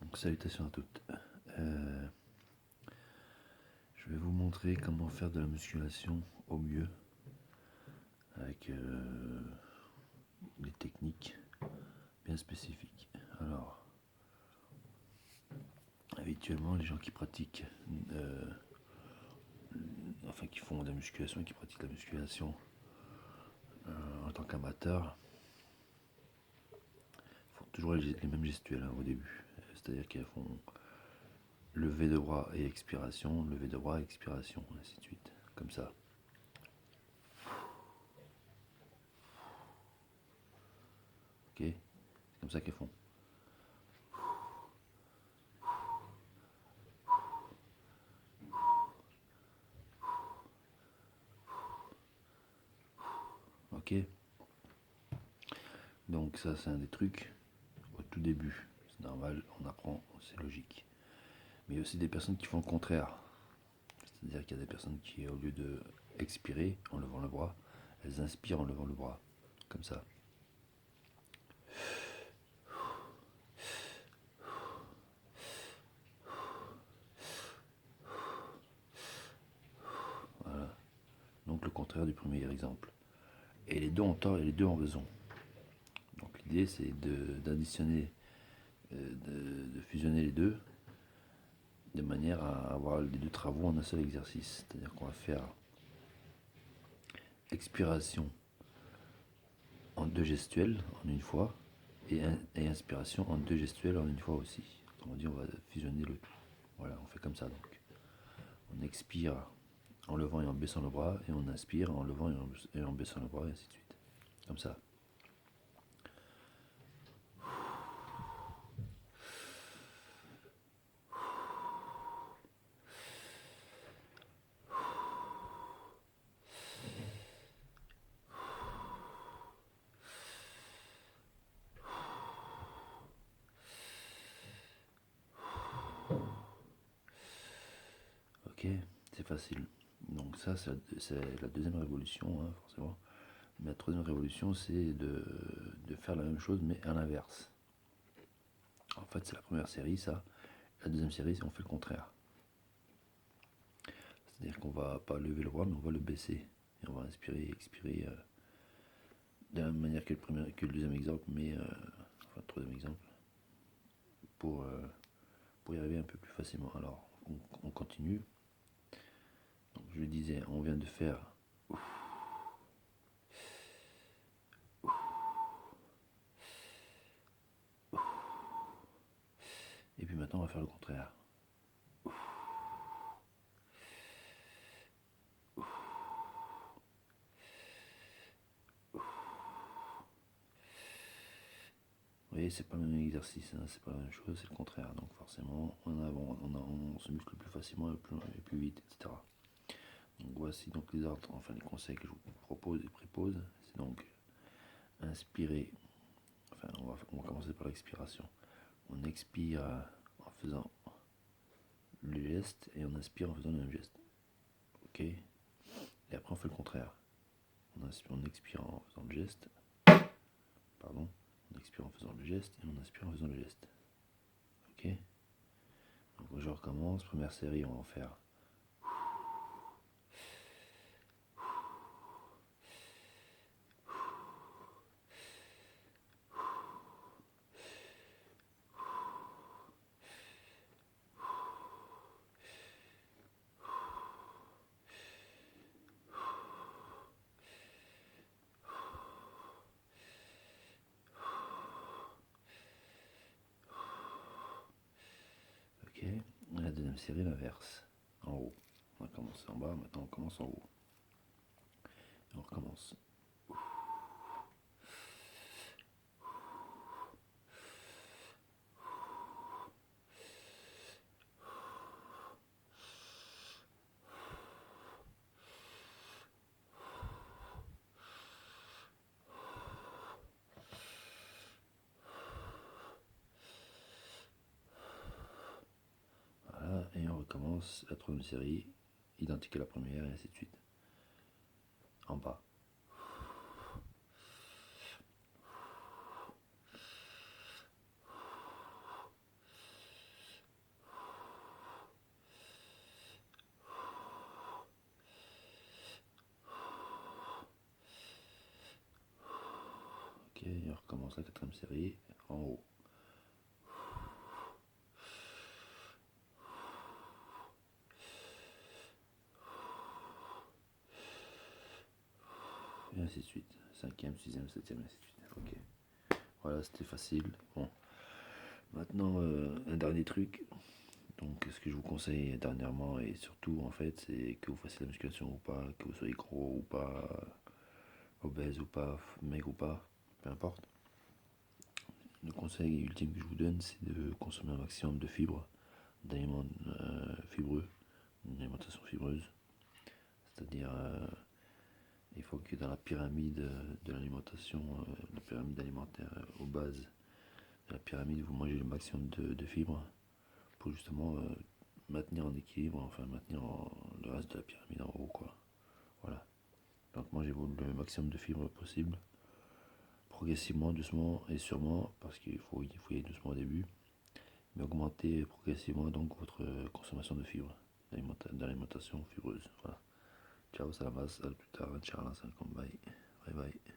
Donc, salutations à toutes. Je vais vous montrer comment faire de la musculation au mieux avec des techniques bien spécifiques. Alors, habituellement, les gens qui pratiquent, qui font de la musculation et qui pratiquent la musculation en tant qu'amateur, font toujours les mêmes gestuels au début. C'est-à-dire qu'ils font lever de bras et expiration, lever de bras et expiration, ainsi de suite, comme ça. Ok, c'est comme ça qu'ils font. Ok, donc ça c'est un des trucs au tout début. C'est normal, on apprend, c'est logique. Mais il y a aussi des personnes qui font le contraire. C'est-à-dire qu'il y a des personnes qui, au lieu de expirer en levant le bras, elles inspirent en levant le bras, comme ça. Voilà. Donc le contraire du premier exemple. Et les deux ont tort et les deux ont raison. Donc l'idée c'est d'additionner, de fusionner les deux, de manière à avoir les deux travaux en un seul exercice. C'est-à-dire qu'on va faire expiration en deux gestuels en une fois et inspiration en deux gestuels en une fois aussi. Autrement dit, on va fusionner le tout. Voilà, on fait comme ça donc. On expire en levant et en baissant le bras et on inspire en levant et en baissant le bras et ainsi de suite. Comme ça. Ok, c'est facile. Donc ça, c'est la deuxième révolution, hein, forcément. Mais la troisième révolution, c'est de faire la même chose, mais à l'inverse. En fait, c'est la première série, ça. La deuxième série, on fait le contraire. C'est-à-dire qu'on va pas lever le bras, mais on va le baisser. Et on va inspirer et expirer de la même manière que le deuxième exemple, mais enfin le troisième exemple, pour, euh, pour y arriver un peu plus facilement. Alors, on continue. Donc, je disais, on vient de faire et puis maintenant on va faire le contraire. Vous voyez, c'est pas le même exercice, hein, c'est pas la même chose, c'est le contraire. Donc forcément, on se muscle plus facilement et plus vite, etc. Donc voici donc les ordres, enfin les conseils que je vous propose et prépose. C'est donc inspirer, enfin on va commencer par l'expiration. On expire en faisant le geste et on inspire en faisant le même geste. Ok. Et après on fait le contraire. On expire en faisant le geste. Pardon. On expire en faisant le geste et on inspire en faisant le geste. Ok. Donc je recommence. Première série, on va en faire. Ok. Et la deuxième série, l'inverse. En haut. On a commencé en bas, maintenant on commence en haut. Et on recommence. Voilà. Et on recommence la troisième série, identique à la première, et ainsi de suite. En bas. Et on recommence la quatrième série en haut. Et ainsi de suite. Cinquième, sixième, septième, ainsi de suite. Ok. Voilà, c'était facile. Bon. Maintenant, un dernier truc. Donc, ce que je vous conseille dernièrement et surtout, en fait, c'est que vous fassiez la musculation ou pas, que vous soyez gros ou pas, obèse ou pas, maigre ou pas, peu importe. Le conseil ultime que je vous donne, c'est de consommer un maximum de fibres, d'aliments fibreux, une alimentation fibreuse. C'est-à-dire, il faut que dans la pyramide de l'alimentation, la pyramide alimentaire aux bases de la pyramide, vous mangez le maximum de fibres pour justement maintenir en équilibre, enfin maintenir le reste de la pyramide en haut, quoi. Voilà. Donc mangez-vous le maximum de fibres possible, progressivement, doucement et sûrement, parce qu'il faut y aller doucement au début, mais augmentez progressivement donc votre consommation de fibres, d'alimentation fibreuse. Voilà. Ciao, salamas, à plus tard, ciao, bye, bye bye.